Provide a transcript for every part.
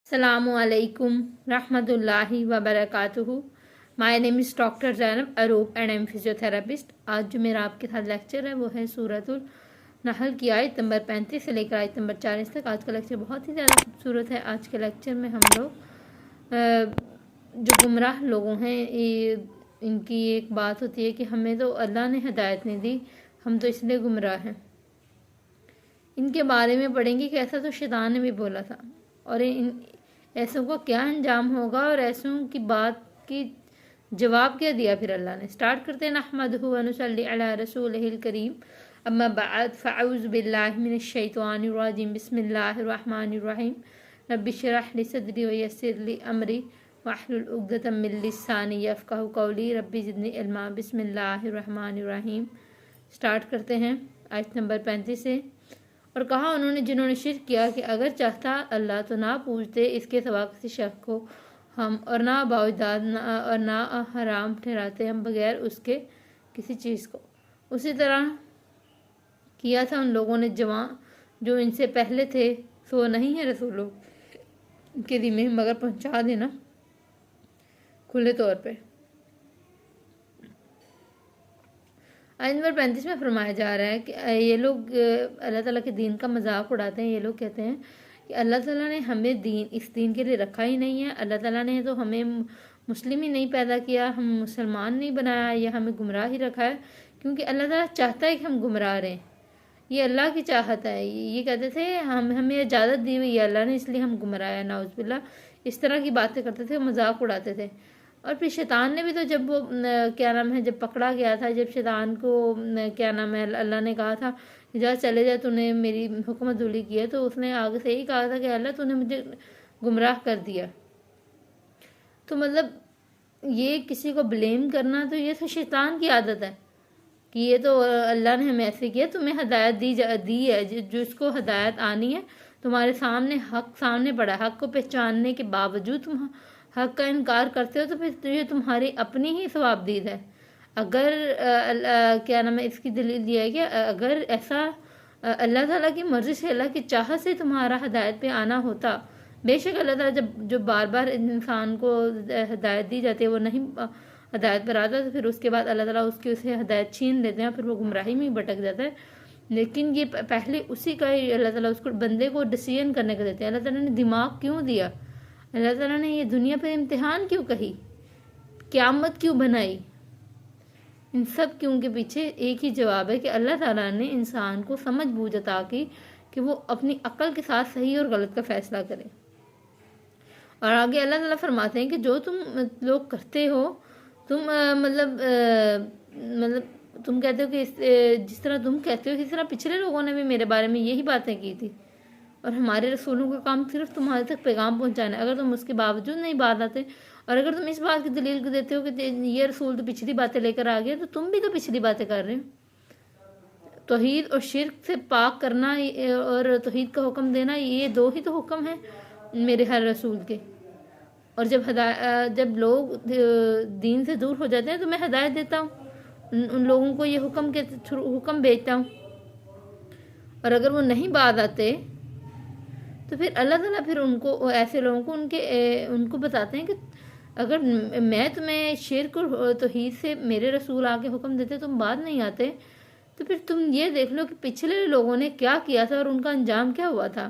Assalamu alaikum rahmatullahi wa barakatuhu. My name is Dr. Zainab Aroop and I am physiotherapist. आज जो मेरा आपके साथ लेक्चर है वो है सूरतुल नहल की आयत नंबर 35 से लेकर आयत नंबर 40 तक। आज का लेक्चर बहुत ही ज़्यादा खूबसूरत है। आज के लेक्चर में हम लोग जो गुमराह लोगों हैं इनकी एक बात होती है कि हमें तो अल्लाह ने हिदायत नहीं दी, हम तो इसलिए गुमराह हैं। इनके बारे में पढ़ेंगे कि ऐसा तो शैतान ने भी बोला था और इन ऐसों को क्या अंजाम होगा और ऐसों की बात की जवाब क्या दिया फिर अल्लाह ने। स्टार्ट करते हैं नहमदुहु व नुसल्ली अला रसूलिहिल करीम अम्मा बअद फ़अऊज़ु बिल्लाहि मिनश शैतानिर रजीम बिस्मिल्लाहिर रहमानिर रहीम रब्बि इश्रह ली सदरी व यस्सिर ली अमरी वहलुल उक़दतम मिन लिसानी यफ़क़हू क़ौली रब्बि ज़िदनी इल्मा बिस्मिल्लाहिर रहमानिर रहीम। स्टार्ट करते हैं आयत नंबर 35 से। और कहा उन्होंने जिन्होंने शिर्क किया कि अगर चाहता अल्लाह तो ना पूछते इसके सिवा किसी शख्स को हम, और ना बाउदाद और ना हराम ठहराते हम बगैर उसके किसी चीज़ को। उसी तरह किया था उन लोगों ने जो इनसे पहले थे, सो नहीं है रसूलों के ज़िम्मे मगर पहुंचा देना खुले तौर पे। आयत नंबर 35 में फरमाया जा रहा है कि ये लोग अल्लाह ताला के दीन का मजाक उड़ाते हैं। ये लोग कहते हैं कि अल्लाह ताला ने हमें इस दीन के लिए रखा ही नहीं है। अल्लाह ताला ने तो हमें मुस्लिम ही नहीं पैदा किया, हम मुसलमान नहीं बनाया, या हमें गुमराह ही रखा है, क्योंकि अल्लाह ताला चाहता है कि हम गुमराह रहें। ये अल्लाह की चाहत है। ये कहते थे हमें इजाज़त दी हुई है अल्लाह ने, इसलिए हम गुमराह है। नाउज़ुबिल्लाह, इस तरह की बातें करते थे, मजाक उड़ाते थे। और फिर शैतान ने भी तो जब वो जब पकड़ा गया था, जब शैतान को अल्लाह ने कहा था कि जा चले जा, तूने मेरी हुक्म अदूली की है, तो उसने आगे से ही कहा था कि अल्लाह तूने मुझे गुमराह कर दिया। तो मतलब ये किसी को ब्लेम करना, तो ये तो शैतान की आदत है कि ये तो अल्लाह ने हमें ऐसे किया, तुम्हें हिदायत दी है। जिसको हिदायत आनी है, तुम्हारे सामने हक सामने पड़ा है, हक को पहचानने के बावजूद तुम हक का इनकार करते हो, तो फिर ये तुम्हारी अपनी ही सवाबदीद है। अगर इसकी दलील ये है कि अगर ऐसा अल्लाह ताला की मर्ज़ी से, अल्लाह की चाहत से तुम्हारा हिदायत पे आना होता, बेशक अल्लाह ताला जो बार बार इंसान को हिदायत दी जाती है वो नहीं हिदायत पर आता, तो फिर उसके बाद अल्लाह ताला उसे हिदायत छीन लेते हैं, फिर वो गुमराही में भटक जाता है। लेकिन ये पहले उसी का ही अल्लाह ताला उसको बंदे को डिसीजन करने का देते हैं। अल्लाह ताला ने दिमाग क्यों दिया? अल्लाह ताला ने ये दुनिया पर इम्तिहान क्यों कही? क़यामत क्यों बनाई? इन सब क्यों के पीछे एक ही जवाब है कि अल्लाह ताला ने इंसान को समझ बूझ अता की कि वो अपनी अक्ल के साथ सही और गलत का फैसला करे। और आगे अल्लाह ताला फरमाते हैं कि जो तुम लोग करते हो, तुम तुम कहते हो कि जिस तरह तुम कहते हो, इस तरह पिछले लोगों ने भी मेरे बारे में यही बातें की थी, और हमारे रसूलों का काम सिर्फ तुम्हारे तक पैगाम पहुंचाना है। अगर तुम उसके बावजूद नहीं बात आते, और अगर तुम इस बात की दलील को देते हो कि ये रसूल तो पिछली बातें लेकर आ गए, तो तुम भी तो पिछली बातें कर रहे हो। तौहीद और शिर्क से पाक करना और तौहीद का हुक्म देना, ये दो ही तो हुक्म हैं मेरे हर रसूल के। और जब लोग दीन से दूर हो जाते हैं तो मैं हिदायत देता हूँ, उन लोगों को ये हुक्म भेजता हूँ। और अगर वो नहीं बात आते तो फिर अल्लाह ताला फिर उनको, ऐसे लोगों को उनको बताते हैं कि अगर मैं तुम्हें शिर्क और तौहीद से मेरे रसूल आके हुक्म देते, तुम बात नहीं आते, तो फिर तुम ये देख लो कि पिछले लोगों ने क्या किया था और उनका अंजाम क्या हुआ था।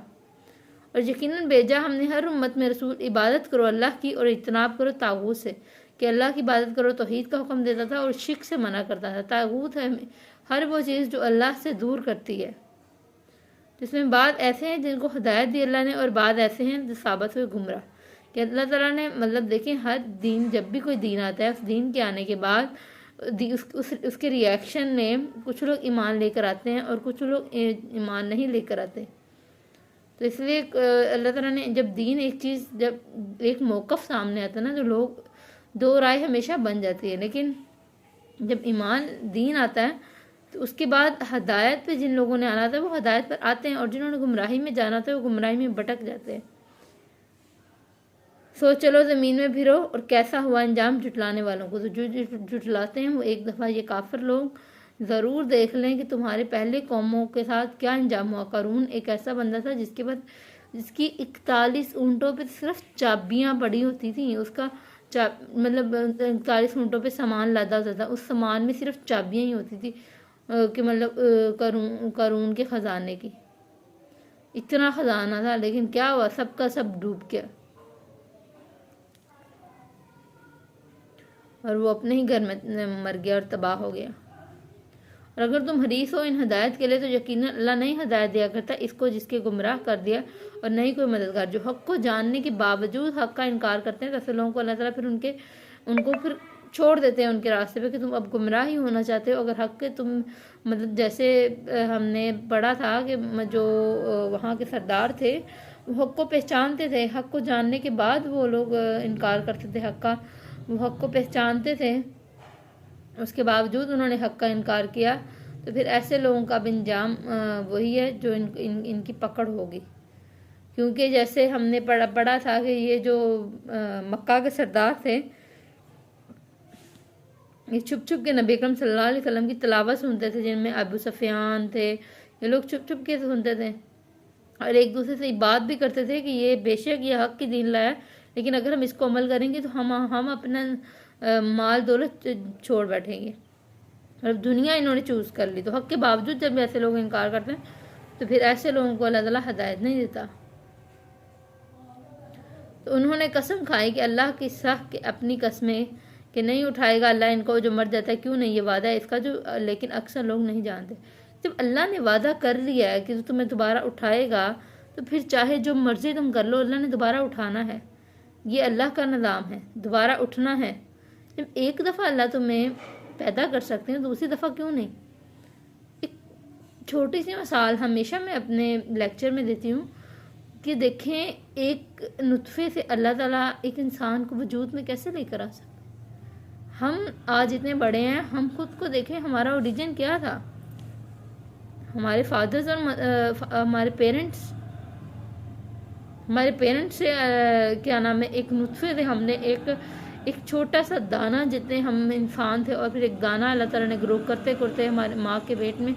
और यकीनन भेजा हमने हर उम्मत में रसूल, इबादत करो अल्लाह की और इज्तनाब करो तागूत से, कि अल्लाह की इबादत करो, तौहीद का हुक्म देता था और शिर्क से मना करता था। तागूत है हर वो चीज़ जो अल्लाह से दूर करती है, जिसमें बाद ऐसे हैं जिनको हिदायत दी अल्लाह ने, और बाद ऐसे हैं जो साबित हुए गुमराह। कि अल्लाह ताला ने देखें, हर दीन, जब भी कोई दीन आता है, उस दीन के आने के बाद उसके रिएक्शन में कुछ लोग ईमान लेकर आते हैं और कुछ लोग ईमान नहीं लेकर आते। तो इसलिए अल्लाह ताला ने जब एक मौक़िफ़ सामने आता है ना, तो लोग दो राय हमेशा बन जाती है। लेकिन जब ईमान दीन आता है, तो उसके बाद हदायत पे जिन लोगों ने आना था वो हदायत पर आते हैं, और जिन्होंने गुमराही में जाना था वो गुमराही में भटक जाते हैं। सो चलो ज़मीन में फिरो, और कैसा हुआ अंजाम झुटलाने वालों को। तो जो झुटलाते हैं वो एक दफ़ा ये काफिर लोग ज़रूर देख लें कि तुम्हारे पहले कौमों के साथ क्या अंजाम हुआ। क़ारून एक ऐसा बंदा था जिसके बाद جس کی 41 اونٹوں پہ صرف چابیاں پڑی ہوتی تھیں، اس کا مطلب 41 اونٹوں پہ سامان لادا ہوتا تھا، اس سامان میں صرف چابیاں ہی ہوتی تھی کہ مطلب قارون کے خزانے کی، اتنا خزانہ تھا، لیکن کیا ہوا، سب کا سب ڈوب گیا اور وہ اپنے ہی گھر میں مر گیا اور تباہ ہو گیا۔ اور اگر تم حریص ہو ان ہدایت کے لیے تو یقیناً اللہ نہیں ہدایت دیا کرتا اس کو جس کے گمراہ کر دیا اور نہیں کوئی مددگار۔ جو حق کو جاننے کے باوجود حق کا انکار کرتے ہیں، ایسے لوگوں کو اللہ تعالیٰ پھر ان کو پھر چھوڑ دیتے ہیں ان کے راستے پہ کہ تم اب گمراہ ہی ہونا چاہتے ہو۔ اگر حق کے تم مطلب جیسے ہم نے پڑھا تھا کہ جو وہاں کے سردار تھے وہ حق کو پہچانتے تھے، حق کو جاننے کے بعد وہ لوگ انکار کرتے تھے حق کا، وہ حق کو پہچانتے تھے اس کے باوجود انہوں نے حق کا انکار کیا، تو پھر ایسے لوگوں کا بھی انجام وہی ہے جو ان کی پکڑ ہوگی۔ کیونکہ جیسے ہم نے پڑھا تھا کہ یہ جو مکہ کے سردار تھے یہ چھپ چھپ کے نبی اکرم صلی اللہ علیہ وسلم کی تلاوت سنتے تھے، جن میں ابو سفیان تھے، یہ لوگ چھپ چھپ کے سنتے تھے اور ایک دوسرے سے بات بھی کرتے تھے کہ یہ بے شک یہ حق کی دین لایا، لیکن اگر ہم اس کو عمل کریں گے تو ہم اپنا مال دولت چھوڑ بیٹھیں گے، اور دنیا انہوں نے چوز کر لی۔ تو حق کے باوجود جب ایسے لوگ انکار کرتے ہیں تو پھر ایسے لوگوں کو اللہ تعالیٰ ہدایت نہیں دیتا۔ تو انہوں نے قسم کھائی کہ اللہ کی سخت کہ اپنی قسمیں کہ نہیں اٹھائے گا اللہ ان کو جو مر جاتا ہے، کیوں نہیں، یہ وعدہ ہے اس کا جو، لیکن اکثر لوگ نہیں جانتے۔ جب اللہ نے وعدہ کر لیا ہے کہ تمہیں دوبارہ اٹھائے گا تو پھر چاہے جو مرضی تم کر لو، اللہ نے دوبارہ اٹھانا ہے، یہ اللہ کا نظام ہے، دوبارہ اٹھنا ہے۔ جب ایک دفعہ اللہ تمہیں پیدا کر سکتے ہیں، دوسری دفعہ کیوں نہیں؟ ایک چھوٹی سی مثال ہمیشہ میں اپنے لیکچر میں دیتی ہوں کہ دیکھیں ایک نطفے سے اللہ تعالیٰ ایک انسان کو وجود میں کیسے لے کر آ سکتے۔ ہم آج اتنے بڑے ہیں، ہم خود کو دیکھیں ہمارا اوریجن کیا تھا، ہمارے فادرز اور ہمارے پیرنٹس سے کیا نام ہے، ایک نطفے سے ہم نے ایک چھوٹا سا دانہ جتنے ہم انسان تھے، اور پھر ایک دانہ اللہ تعالیٰ نے گرو کرتے کرتے ہمارے ماں کے پیٹ میں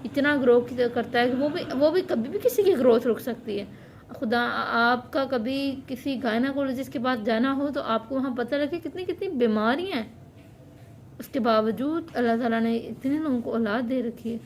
اتنا گرو کرتا ہے کہ وہ بھی کبھی بھی کسی کی گروتھ رک سکتی ہے۔ خدا آپ کا کبھی کسی گائناکولوجسٹ کے پاس جانا ہو تو آپ کو وہاں پتہ لگے کتنی بیماریاں ہیں، اس کے باوجود اللہ تعالیٰ نے اتنے لوگوں کو اولاد دے رکھی ہے۔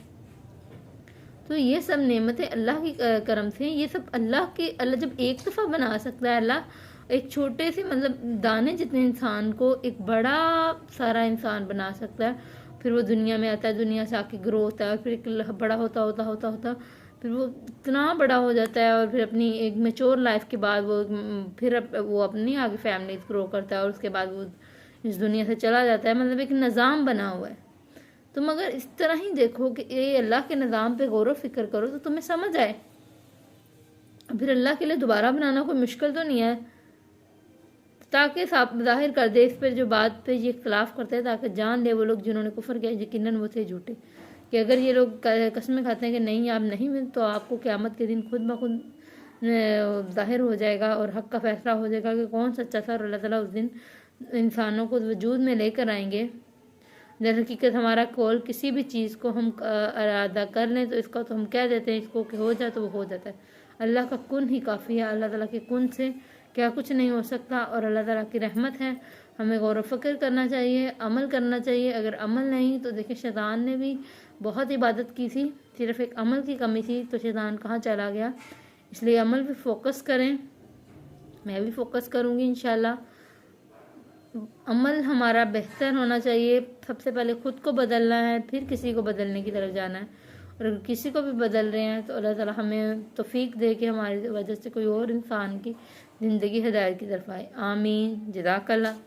تو یہ سب نعمتیں اللہ کی کرم سے، یہ سب اللہ جب ایک دفعہ بنا سکتا ہے، اللہ ایک چھوٹے سے مطلب دانے جتنے انسان کو ایک بڑا سارا انسان بنا سکتا ہے، پھر وہ دنیا میں آتا ہے، دنیا سے آ کے گرو ہوتا ہے، پھر ایک بڑا ہوتا پھر وہ اتنا بڑا ہو جاتا ہے، اور پھر اپنی ایک میچور لائف کے بعد وہ اپنی آگے فیملی گرو کرتا ہے، اور اس کے بعد وہ اس دنیا سے چلا جاتا ہے۔ مطلب ایک نظام بنا ہوا ہے۔ تم اگر اس طرح ہی دیکھو کہ یہ اللہ کے نظام پہ غور و فکر کرو تو تمہیں سمجھ آئے، پھر اللہ کے لیے دوبارہ بنانا کوئی مشکل تو نہیں ہے، تاکہ ظاہر کر دے اس پہ جو بات پہ یہ اختلاف کرتے ہیں، تاکہ جان لے وہ لوگ جنہوں نے کفر کیا یقیناً وہ تھے جھوٹے، کہ اگر یہ لوگ قسمیں کھاتے ہیں کہ نہیں آپ نہیں، تو آپ کو قیامت کے دن خود بخود ظاہر ہو جائے گا اور حق کا فیصلہ ہو جائے گا کہ کون سچا تھا، اور اللہ تعالیٰ اس دن انسانوں کو وجود میں لے کر آئیں گے۔ در حقیقت ہمارا کول کسی بھی چیز کو ہم ارادہ کر لیں تو اس کا تو ہم کہہ دیتے ہیں اس کو کہ ہو جائے تو وہ ہو جاتا ہے۔ اللہ کا کن ہی کافی ہے، اللہ تعالیٰ کے کن سے کیا کچھ نہیں ہو سکتا، اور اللہ تعالیٰ کی رحمت ہے۔ ہمیں غور و فکر کرنا چاہیے، عمل کرنا چاہیے۔ اگر عمل نہیں تو دیکھیں شیطان نے بھی بہت عبادت کی تھی، صرف ایک عمل کی کمی تھی تو شیطان کہاں چلا گیا۔ اس لیے عمل پہ فوکس کریں، میں بھی فوکس کروں گی انشاءاللہ۔ عمل ہمارا بہتر ہونا چاہیے، سب سے پہلے خود کو بدلنا ہے، پھر کسی کو بدلنے کی طرف جانا ہے، اور اگر کسی کو بھی بدل رہے ہیں تو اللہ تعالیٰ ہمیں توفیق دے کہ ہماری وجہ سے کوئی اور انسان کی زندگی ہدایت کی طرف آئے۔ آمین، جزاک اللہ۔